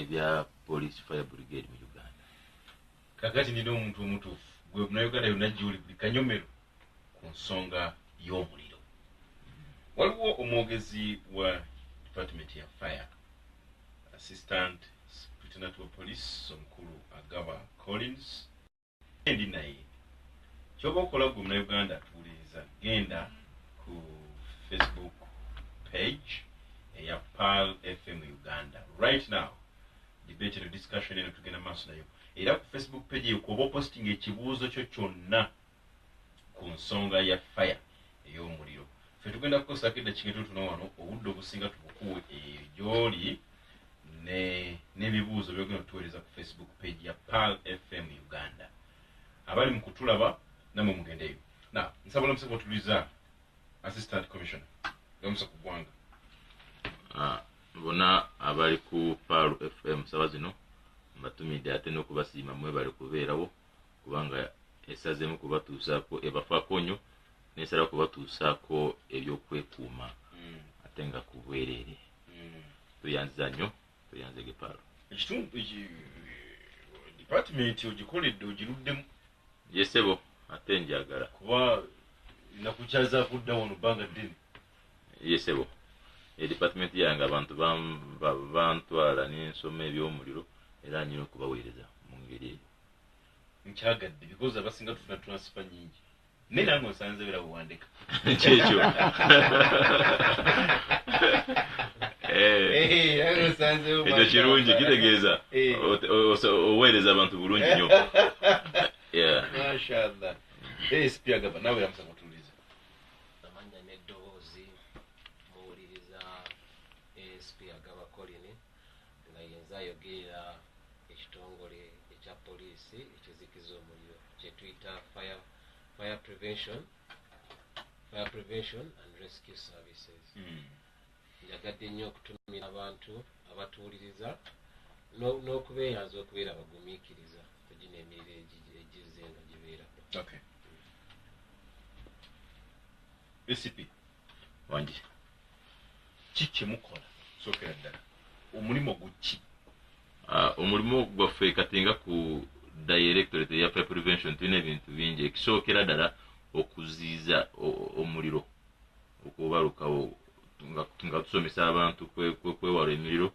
ebya police fire brigade mu Uganda. Kakati nino omuntu omutuufu gwe Uganda yonna gy'oli buli kanyomero ku nsonga y'omuliro. Waliwo omwogezi wa department ya fire, assistant superintendent wa police omukulu Agaba Collins, endi naye kyoba okola gwe Uganda atuwuliriza, genda ku Facebook page ya Pearl FM Uganda right now. Debate and discussion eno tugenda maaso nayo. Era ku Facebook page eyo kuba posting ekibuuzo kyo kyonna ku nsonga ya fire ey'omuliro. Ffe tugenda kukozesa eddakiika tuno wano obudde obusinga tubukuwe gy'oli n'ebibuuzo byogenda tuweereza ku Facebook page ya Pearl FM Uganda. Abali mu kutulaba namwe mugendeyo. Nsaba omusaba otuliza Assistant Commissioner gamusa ku ggwanga. Bona abali ku Pearl FM saba zino mbatumidde ate n'okubasiima mwe bali kubeerawo kubanga esazemu kubatuusaako ebafaako nnyo n'esala kubatuusaako ebyokwekuuma ate nga ku bwereere. Tuyanziza nnyo, tuyanzege Pearl. Ekitundu department ogikoledde ogiruddemu? Yesebo ate njagala kuba nakukyaza kudda wano bbanga ddene. Yesebo department yange abantu bantwala n'ensoma eby'omuliro era nyina okubaweereza mu ngeri eyo. Nkyagadde because abasinga tufuna transfer nyingi. Ne nange osanze bera buwandika. Kyekyo. Ekyo kirungi kitegeeza oweereza abantu bulungi nnyo. Mashallah. SP Agaba nawe yamusa kutuliza. Amanya n'eddoboozi muwuliriza SP Agaba Colin nga yenza ayogerera ekitongole ekya poliisi ekizikiza omuliro kye tuyita fire prevention and rescue services. Njagadde nnyo okutumira abantu abatuwuliriza n'okubeeyanza okubeera bagumiikiriza ku gino emiriro egizze nga gibeerako. Okay. SP wangi kiki mukola sookera ddala omulimu guki? Omulimu gwaffe katinga ku directorate ya fire prevention tulina ebintu bingi. Ekisookera ddala okuziiza omuliro okubalukawo nga tusomesa abantu kwewala emiriro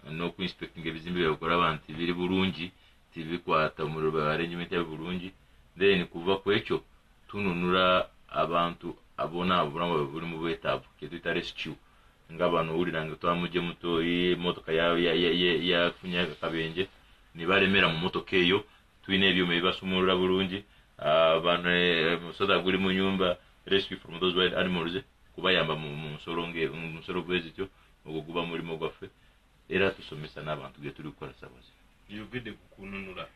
n'okuinspectinga ebizimbe byakulaba nti biri bulungi tibikwata omuliro arrangement ya bulungi. Then kuva ku ekyo tununula abantu abona obulamu buli mu bwetaavu kyetuyita rescue nga bano owulira nga twamugye mutoyi emotoka yafunye akabenje ne balemera mu motoka eyo tulina ebyuma ebibasumulula bulungi. Musoda guli mu nyumba rescue from those wild animals kubayamba mu nsolo bwezityo ogwo guba mulimu gwaffe era tusomesa n'abantu ge tuli kukola sabazi. Yogedde ku kununula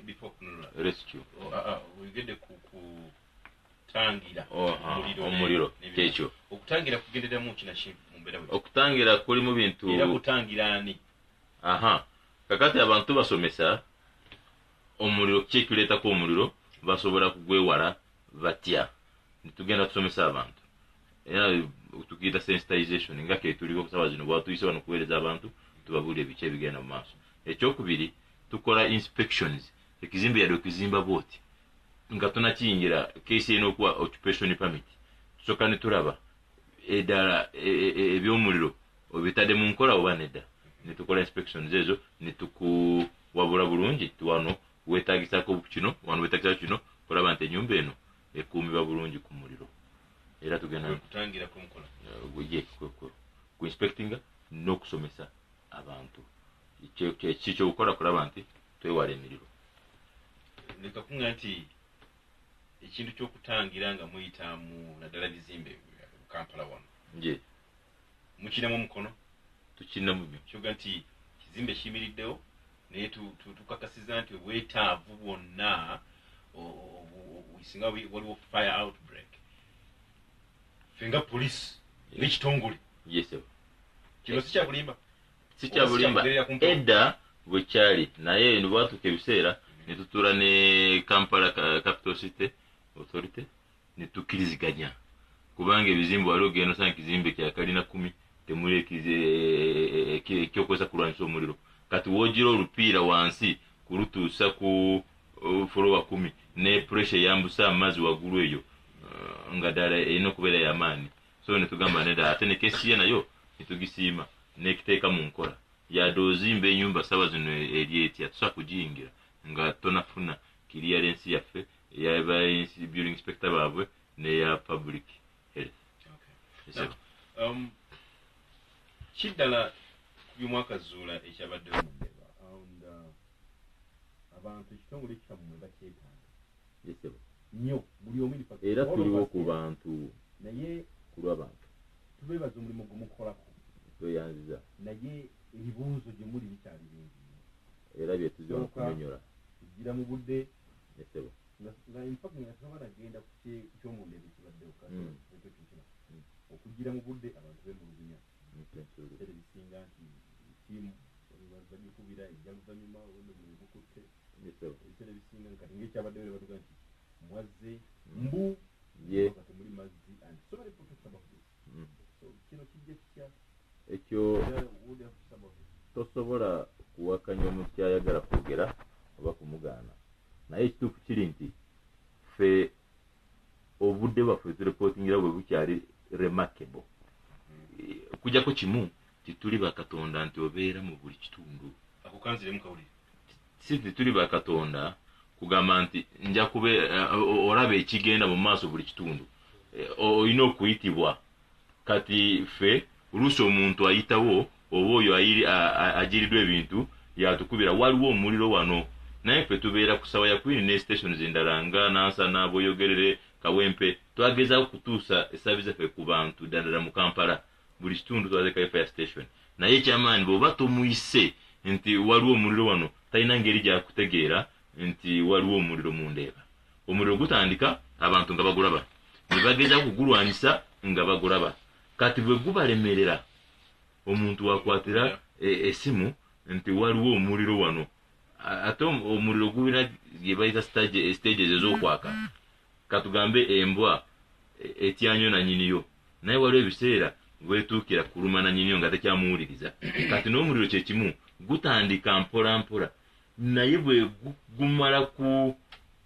before kununula rescue oyogedde ku tangira omuliro kyekyo okutangira kugenderamu kinashi mumbeera we okutangira kuli mu bintu era kutangira ani kakati abantu basomesa omuliro kyekireetako omuliro basobola kugwewala batya nitugenda tusomesa abantu era tukiyita sensitization nga ketuliko okusaba zino bwatuyise wano kuweereza abantu tubabuulira ebiki ebigenda mu maaso. Ekyokubiri tukola inspections ekizimbe yadde okizimba bwoti nga tunakiyingira kesi eno okuwa occupation permit tusooka ne tulaba eddala ebyomuliro obitadde mu nkola oba nedda ne tukola inspections ezo ne tukuwabula bulungi wano weetagisako kino wano weetagisako kino kulaba nti ennyumba eno ekuumibwa bulungi ku muliro. Era tugenda kutangira ku nkola ku inspectinga n'okusomesa abantu kikyo okukola kulaba nti twewala emiriro. Leka kunga nti ekintu ky'okutangira nga muyitamu naddala bizimbe Kampala wano nje mukinamu omukono tukinamu kyoga nti kizimbe kiyimiriddewo naye tukakasiza nti obwetaavu bwonna singa waliwo fire outbreak fenga police n'ekitongole kino sikyabulimba edda bwe kyali naye nibwatuuka ebiseera ne tutuula ne Kampala Capital City Authority ne tukkiriziganya kubanga ebizimbe waliwo genda osanga ekizimbe kya kalina 10 temuli ekyokozesa kulwanyisa omuliro kati wogira olupiira wansi kurutuusa ku folowa 10 ne pressure yambusa amazzi waggulu eyo nga ddala erina okubeera y'amaanyi so ne tugamba nedda ate ne kesi ye nayo netugisiima nekiteeka mu nkola yadde ozimba ennyumba ssaawa zino eri etya tusobola kugiyingira nga tonafuna clearance yaffe eyaba building inspector baabwe neya public health. Kiddala by'omwakazuula ekyabaddewo mu Ndeeba abantu ekitongole kyammwe bakyetaaga nnyo buli omu era tuliwo ku bantu naye ku lw'abantu tubeebaza omulimu gumukolako tweyanziza naye ebibuuzo gye muli bikyali bingi era bye tuzira okunyonyola tugira mu budde esebo nga infact nga tubana genda ku ky'omundebe kibaddewo okugira mu budde abantu bemulugunya era bisinga nti ttiimu bagikubira ejjaluvanyuma olw'omulimu gukutte ebitera bisinga kati ng'ekyabaddewo ne batuga nti mwazze mbu kati muli mazzi and so many protects about this so kino kijja kitya ekyo tosobola kuwakanya omuntu kyayagala kwogera oba kumugaana naye ekituufu kiri nti ffe obudde bwaffe tureportingira bwe bukyali remarkable kujjako kimu tituli bakatonda nti obeera mu buli kitundu akukanziremu kawulire si tituli bakatonda kugamba nti nja kube olaba ekigenda mu maaso buli kitundu olina okuyitibwa kati ffe oluusi omuntu ayitawo oba oyo agiriddwa ebintu yatukubira waliwo omuliro wano naye ffe tubeera ku sawa ya Queen ne stations endala nga Nansana Boyogerere Kawempe twagezaawo kutuusa esaabizi zaffe ku bantu ddala mu Kampala buli kitundu twazekayo fire station naye ekyamaanyi bw'oba tomuyise nti waliwo omuliro wano talina ngeri gyakutegeera nti waliwo omuliro mu Ndeeba omuliro gutandika abantu nga bagulaba ne bagezaawo kugulwanyisa nga bagulaba kati bwe gubalemerera omuntu wakwatira esimu nti waliwo omuliro wano ate omuliro gubina gye bayita stages ez'okwaka katugambe embwa etyanyo nanyiniyo naye waliwo ebiseera bwetuukira kuluma nanyiniyo nga tekyamuwuliriza kati n'omuliro kyekimu gutandika mpola mpola naye bwe gumala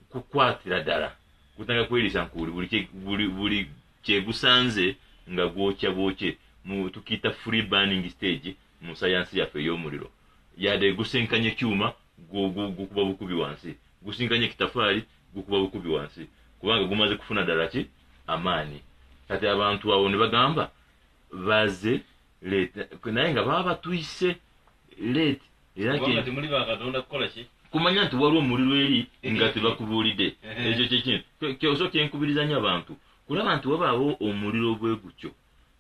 kukwatira ddala gutandika kweriisa nkuuli buli kyegusanze nga gwokya bwokye tukiyita free burning stage mu sayansi yaffe ey'omuliro yadde gusinkanye ekyuma gukuba bukubi wansi gusinkanye ekitafaali gukuba bukubi wansi kubanga gumaze kufuna ddala ki amaanyi kati abantu awo ne bagamba baze leeta naye nga baba batuyise leeti era kumanya nti waliwo omuliro eri nga tebakubuulidde ekyo kyekintu so kyenkubiriza nnyo abantu kulaba nti wabaawo omuliro bwe gutyo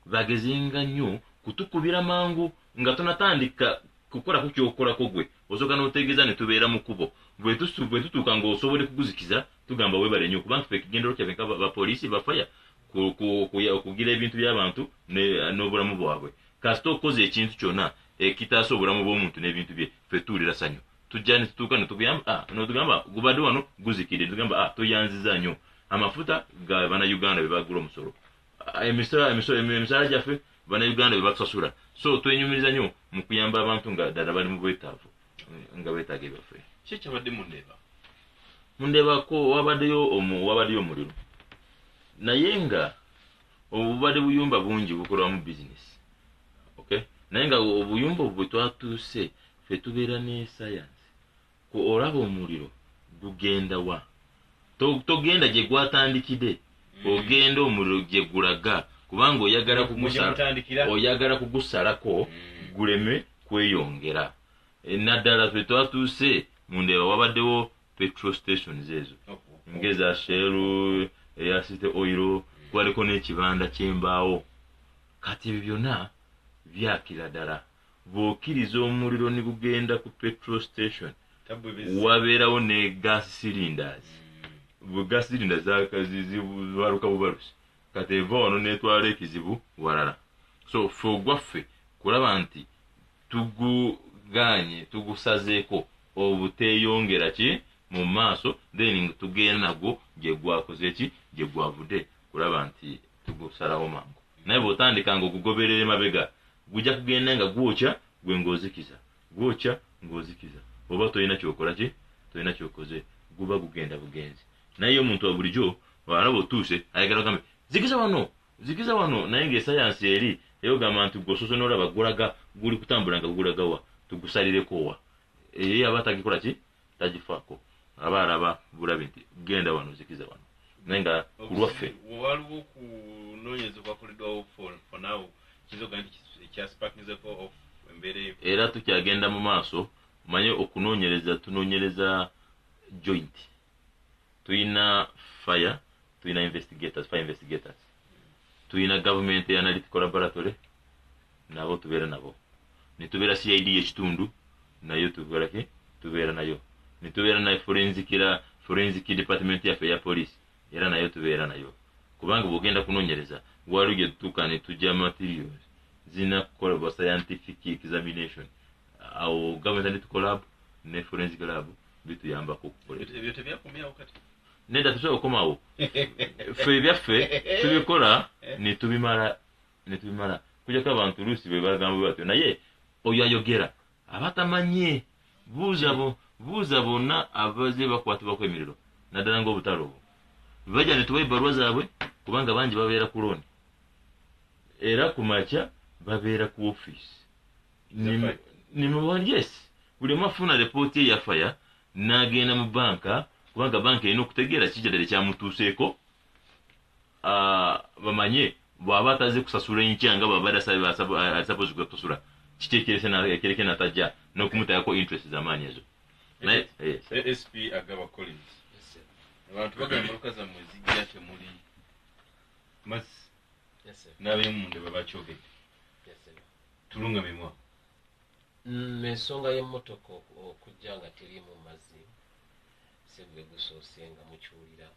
bagezenga nnyo kutukubira mangu nga tonatandika kukola ku kyokolako gwe osooka n'otegeeza ne tubeera mu kkubo bwe tutuuka ng'osobole kuguzikiza tugamba weebale nnyo kubanga ffe ekigendero kyaffe nga bapoliisi bafaya okugira ebintu by'abantu n'obulamu bwabwe kasita okoze ekintu kyonna ekitaasa obulamu bw'omuntu n'ebintu bye ffe tuwulira sanyu tujja ne tutuuka notugamba gubadde wano guzikidde tugamba toyanziza nnyo amafuta ga bannayuganda be bagula omusolo emisaala gyaffe bannayuganda be batusasula so twenyumiriza nnyo mu kuyamba abantu nga ddala bali mu bwetaavu nga beetaaga ebyaffe ki ekyabadde mu Ndeeba mu Ndeebako wabaddeyo omuliro naye nga obubadde buyumba bungi bukolwamu bizinesi okay naye nga obuyumba obwo bwe twatuuse ffe tubeera ne sayansi olaba omuliro gugenda wa togenda gye gwatandikidde ogenda omuliro gye gulaga kubanga oyagala kugusalako guleme kweyongera naddala ffe twatuuse mu Ndeeba wabaddewo petrol stations ezo ngeza Shell eya City Oil kwaliko n'ekibanda ky'embaawo kati ebyo byonna byakira ddala bw'okkiriza omuliro ne gugenda ku petrol station wabeerawo ne gas cylinders gas cylinders zibaluka bubalusi kati eva wano n'etwala ekizibu walala so ffe ogwaffe kulaba nti tugusazeeko obuteeyongera ki mu maaso then tugenda nagwo gye gwakoze ki gye gwavudde kulaba nti tugusalawo mangu naye bw'otandika nga ogugoberera emabega gujja kugenda nga gwokya gwe ng'ozikiza gwokya ng'ozikiza oba tolina kyokola ki tolina kyokoze guba gugenda bugenzi naye omuntu wa bulijjo bw'alaba otuuse ayagala ogambe zikiza wano naye ng'esayansi eri eyogamba nti gwosoose n'olaba gulaga guli kutambula nga gulagawa tugusalireko wa eye aba tagikola ki tagifaako aba alaba bulabi nti genda wano zikiza wano naye nga ku lwaffe waliwo okunoonyereza kwakoleddwawo for now kizoga nti ekyasipakinzeko of embeera eyo era tukyagenda mu maaso manye tunoonyereza joint tuyina fire tuyina fire investigators tuyina government analytical laboratory nabo tubeera nabo nitubeera CID y'ekitundu nayo tubeera nayo nitubeera na forensic department yaffe ya police era nayo tubeera nayo kubanga bwogenda kunoonyereza waliwo gye tutuuka ne tujja materials zina kukolebwa scientific examination awo government analytical lab ne forensic lab bituyambako okukola ebyo tebyakomyawo kati nedda tusobola okukomawo ffe ebyaffe tubikola netubimala kujjako abantu oluusi bwe bagamba batyo naye oyo ayogera abatamanye buuza bonna abaze bakwatibwako emiriro naddala ng'obutale obwo bajja ne tubawa ebbaluwa zaabwe kubanga bangi babeera ku looni era ku makya babeera ku ofiisi yes buli omu afuna repooti ye ya faya n'agenda mu banka kubanga banka erina okutegeera kijjadde kyamutuuseeko bamanye bw'aba ataze kusasula enkya nga bw'abadde asapozi kusasula kiki ekereke natajja n'okumutayako interest z'amaanyi ezo sp agaba collins abantu bagamba luka zammwe zigira temuli mazzi n'ab'emunda bwe bakyogedde tulungamemwa ensonga y'emmotoka okujja nga terimu mazzi segwe gusoose nga mukyulira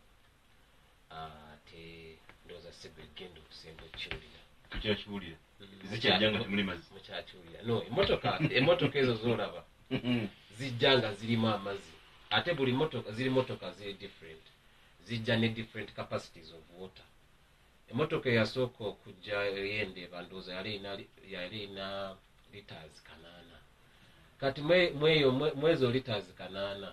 ate ndowooza segwe genda okusemba okukyulira tukyakiwulira zikyajja nga temuli mazzi mukyakiwulira no emmotoka ezo z'olaba zijja nga zirimu amazzi ate buli motoka ziri different zijja ne different capacities of water emmotoka eyasooka okujja ey'endeeba ndowooza yali erina liters 8 kati mwezo liters 8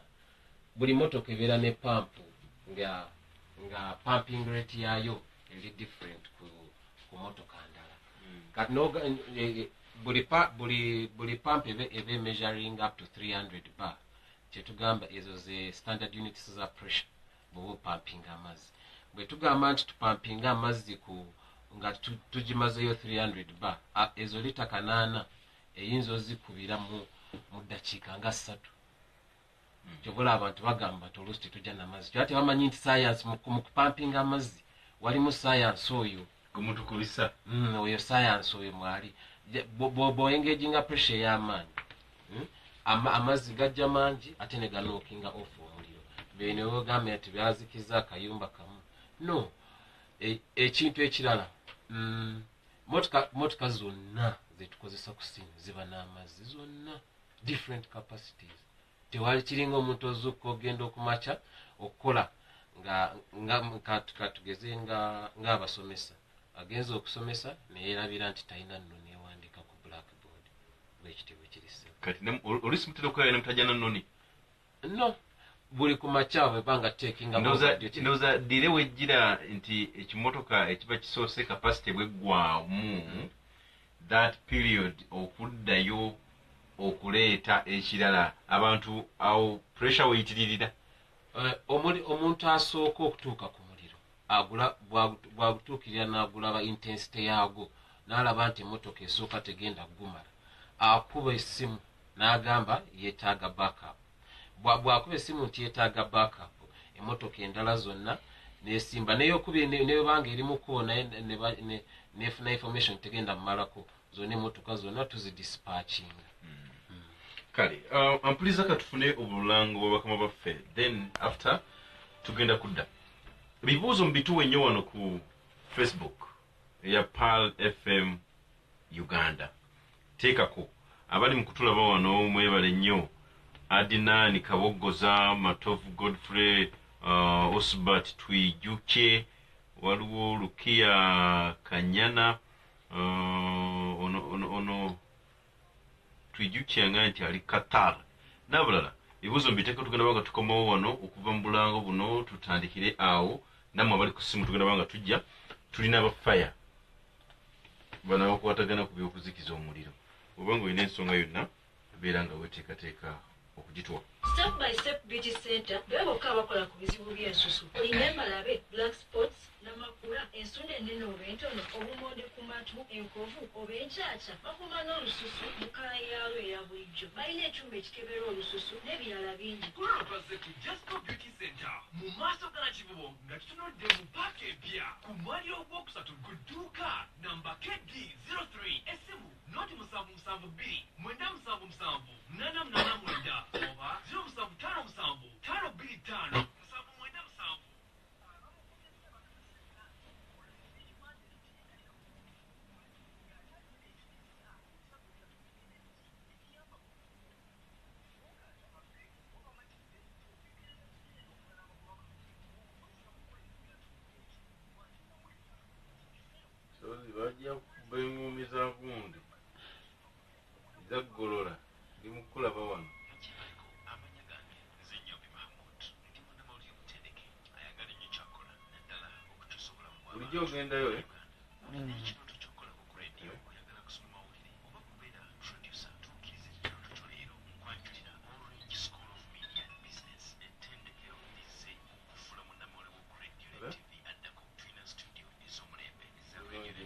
buli motoka ebeera ne pampu nga pumping rate yayo eri different ku motoka ndala kati buli pump ebe measuring up to 300 bar kyetugamba ezo ze standard units za pressure bwe pumping amazzi bwe tugamba nti tupampinga amazzi nga tugimazeyo 300 bar ezo lita 8 eyinza ozikubira mu ddakiika nga 3 kyobola abantu bagamba nti oluusi tetujja n'amazzi kyati bamanyi nti science mu kupampinga amazzi walimu science oyo gumutukubisa oyo science oyo mwali bw'oengaginga pressure ey'amaanyi amazzi gajja mangi ate ne ganookinga off omuliro bene wogambye nti byazikiza akayumba kamu no ekintu ekirala motoka zonna zetukozesa ku simu ziba n'amazzi zonna different capacities tewali kiringa omuntu ozukka ogenda okumakya okukola nga tugeze ng'abasomesa agenza okusomesa neyerabira nti talina nno newandiika ku blackboard bwekitibwe kirisa kati oluusi mutera okukola nemutajja nannoni no buli ku makya webanga takinga ndowooza dire wejjira nti ekimotoka ekiba kisoose capacity bweggwamu that period okuddayo okuleeta ekirala abantu awo pressure weyitiririra omuntu asooka okutuuka ku muliro bwagutuukirira n'agulaba intensity yaagwo n'alaba nti emmotoka esooka tegenda gumala akuba essimu n'agamba yeetaaga backup bwakuba essimu nti yeetaaga backup emmotoka endala zonna nesimba neyobanga eri mukubo nefuna information tegenda mumalako zonna emmotoka zonna tuzidispatchinga kale ampuliza katufune obulango bwabakama baffe then after tugenda kudda ebibuuzo mbituwe nnyo wano ku Facebook eya Pearl FM Uganda teekako abali mu kutulaba wano mwebale nnyo Adinani Kabogoza Matovu Godfrey Osbert Twijuke waliwo Lukia Kanyana ono twijukyanga nti ali Qatar n'abalala ebibuuzo mbiteeka tugenda banga tukomawo wano okuva mu bulango buno tutandikire awo nammwe abali ku ssimu tugenda banga tujja tulina abafaya bano abakwatagana ku by'okuzikiza omuliro oba ng'olina ensonga yonna beera nga weteekateeka okugitwa. Step by Step Beauty Center beeboka abakola ku bizibu by'ensusu olina embalabe black spots n'amakula ensonda ennene oba entono obumonde ku matu enkovu oba enkyakya bakuma n'olususu mu kala yaalwo eya bulijjo balina ekyuma ekikebera olususu n'ebirala bingi. Kulabazze ku Jasco Beauty Center mu maaso gala kibubo nga tutunudde mu paaka empya ku mwali ogwokusatu ku dduuka namba KD 03 essimu noti 772 977 889 oba 0757 525 797. Bajja kuba engumi za gundi zaggolola ndi mu kulaba wano. Bulijjo ogendayo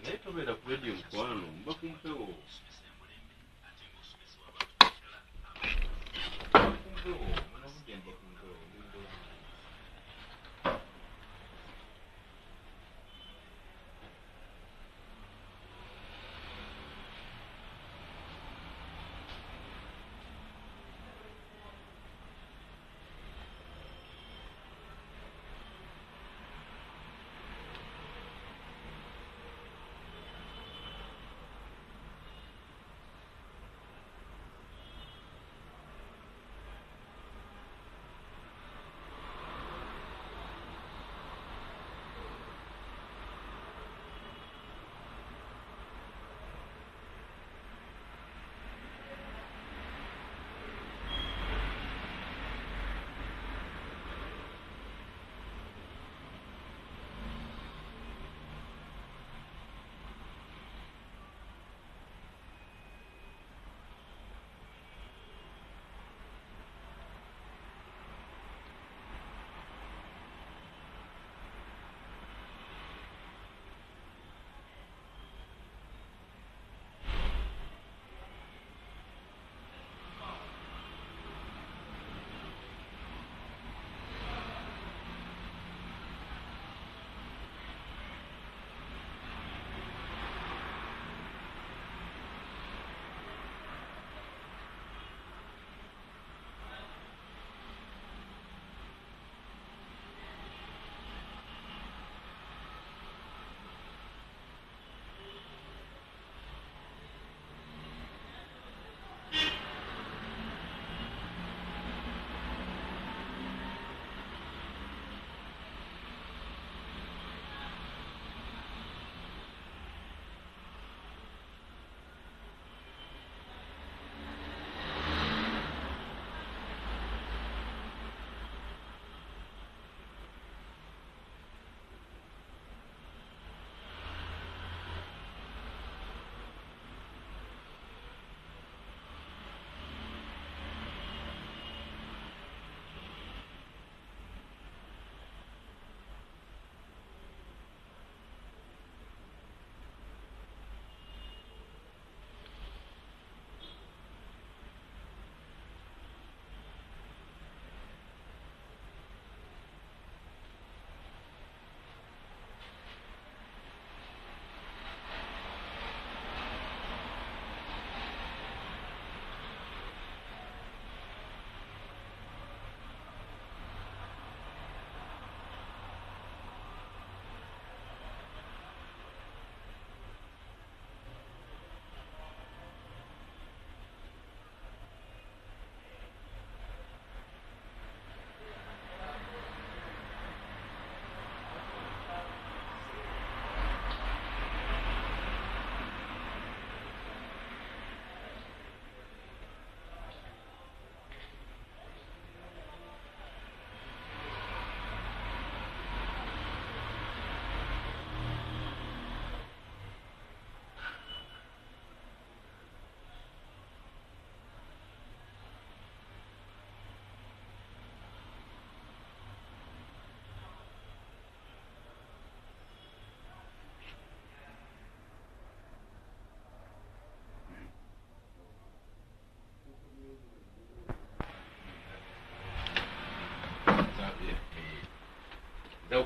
naye tobeera ku rediyo mukwano mba kumpewo munabudde mba kumpewo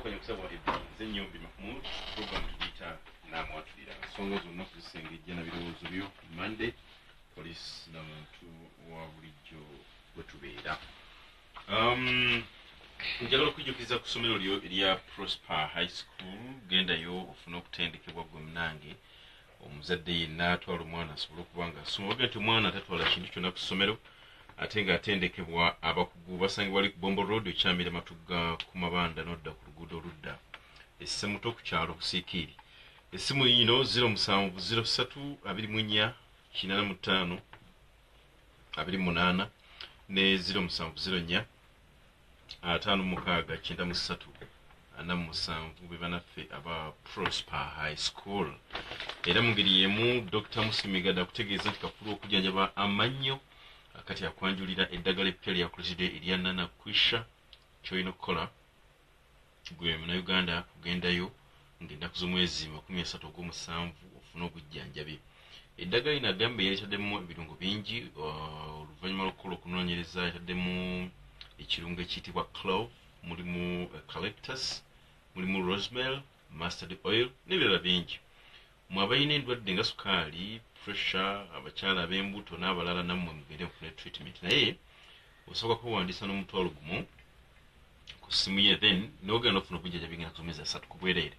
twakanya kusaba nze Nnyombi Mahmood program tugiyita Naamwatulira ensonga zonna kuzisengejja na birowoozo byo Monday police n'omuntu wa bulijjo bwe tubeera njagala okujjukiza ku ssomero lyo erya Prosper High School gendayo ofuna okutendekebwa gwe munange omuzadde yenna atwala omwana asobole okuba nga asoma baga nti omwana atatwala kintu kyonna ku ssomero ate ng'atendekebwa abakugu basanga bali ku Bombo Road okyamira Matugga ku mabanda n'odda ku luguudo oludda essemuto ku kyalo Busiikiiri essimu yino 07032485 28 ne 0704 5693 be banaffe aba Prosper High School era mu ngeri y'emu Dr. Musimigada akutegeeza nti kafulu okujjanjaba amannyo akati akwanjulira eddagala eppya lyakolesede erya Nana Kwisha kyolina okukola gwe Munnayuganda kugendayo ng'ennaku z'omwezi 37 ogw'omusanvu ofuna obujjanjabi eddagala lino agamba yaletaddemu ebirungo bingi oluvannyuma lw'okukola okunoonyereza yataddemu ekirungo ekiyitibwa clove mulimu eucalyptus mulimu rosemary mustard oil n'ebirala bingi mu abalina endwadde nga sukaali pressure abakyala ab'embuto n'abalala nammwe mugende mufune treatment naye osooka kuwandiisa n'omutwalo gumu ku ssimu ye then n'ogenda ofuna obujjanjabi ng'ennaku z'omwezi 3 ku bwereere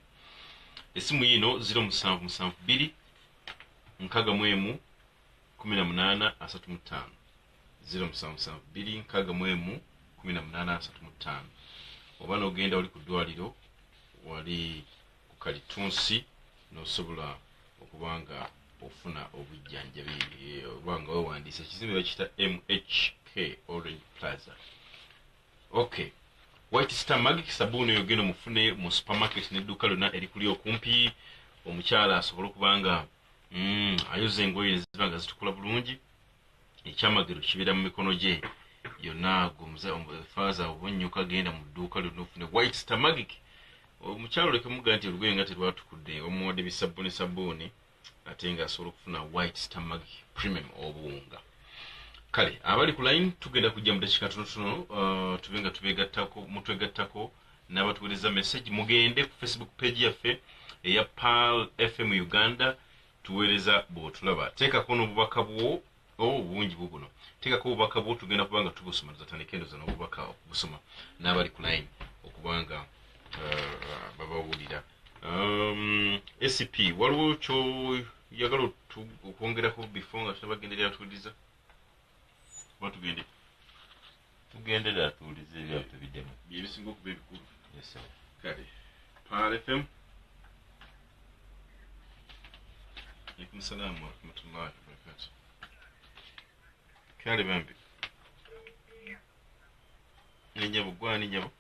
essimu yino 0772 61 1835 0772 61 1835 oba n'ogenda oli ku ddwaliro wali ku Kalitunsi n'osobola okuba nga ofuna obujjanjabi oba nga weewandiisa ekizimbe bakiyita MHK Orange Plaza. Okay, White Star Magic sabuuni oyo genda mufune mu supermarket n'edduuka lyonna erikuli okumpi omukyala asobola okuba nga ayoza engoye ne ziba nga zitukula bulungi ekyamagero kibeera mu mikono gye yonna faaza obonnyuka genda mu dduuka lyonna ofune White Star Magic omukyalo leke muga nti olugoye nga terwatukudde omuwadde bisabbuuni ate nga asobola okufuna White Star Magic premium obuwunga kale abali ku line tugenda kujja mu dakiika tonotono tube nga mutwegattako n'abatuweereza message mugende ku Facebook page yaffe eya Pearl FM Uganda tuweereza bw'otulaba teekako n'obubaka bwo obungi bubuno teekako obubaka bwo tugenda kuba nga tubusoma tuzatandika endoza n'obubaka okubusoma n'abali ku line okuba nga babawulira SCP waliwo kyoyagala okwongerako before nga tunabagenderera atuwuliriza kuba tugendera atuwulize ebyaffe biddemu byebisinga okuba ebikulu kale Pearl FM alaikum salaam wa rahmatullahi wa barakatuh kale bambi ninyabo gwani nyabo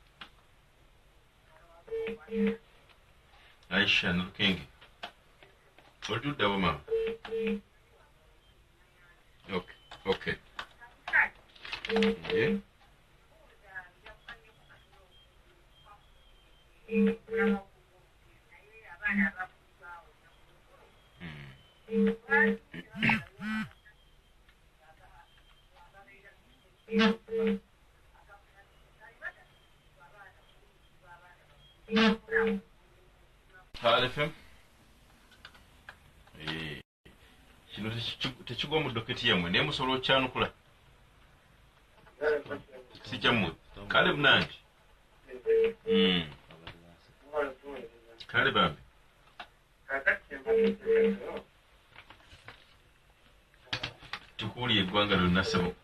Aisha Nurkenge olutuddawo mama okay yeah. FM kino tekigwa mu doketi yammwe naye musobola okyanukula sikyammwe kale bunangi kale bambi tukuwulya eggwanga lyonna ssebo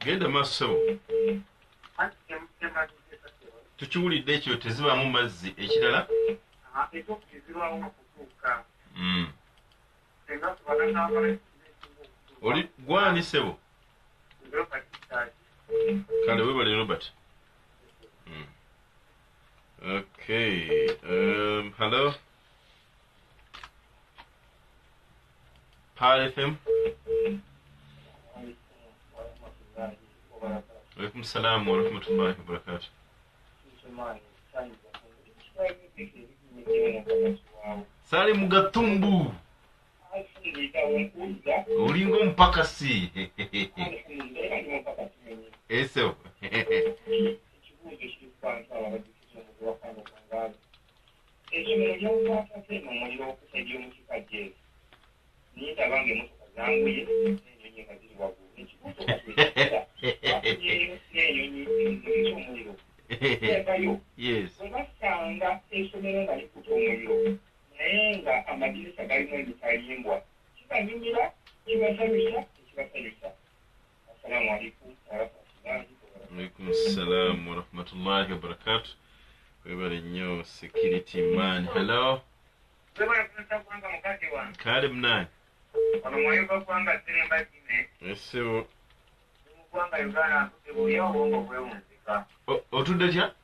genda maaso ssebo tukiwulidde ekyo tezibaamu mazzi ekirala oli gwani ssebo kale webale Robert. Okay, hello Pearl FM. Alaikum salam wa rahmatullahi wa barakatuh. Sali Mugatumbu. Olingo mpakasi. Eso. Yes. Alaikum salam wa rahmatullahi wa barakatuh. Wewe nyo security man. Hello. Karibu nani? Eso. Otudde kya?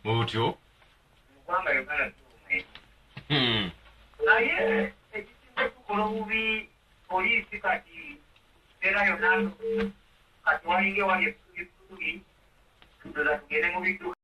Otyo? Naye ekisinga tukola obubi poliisi kati era yonna kati walinga wali ekkubi tudoza tugende mu bidduka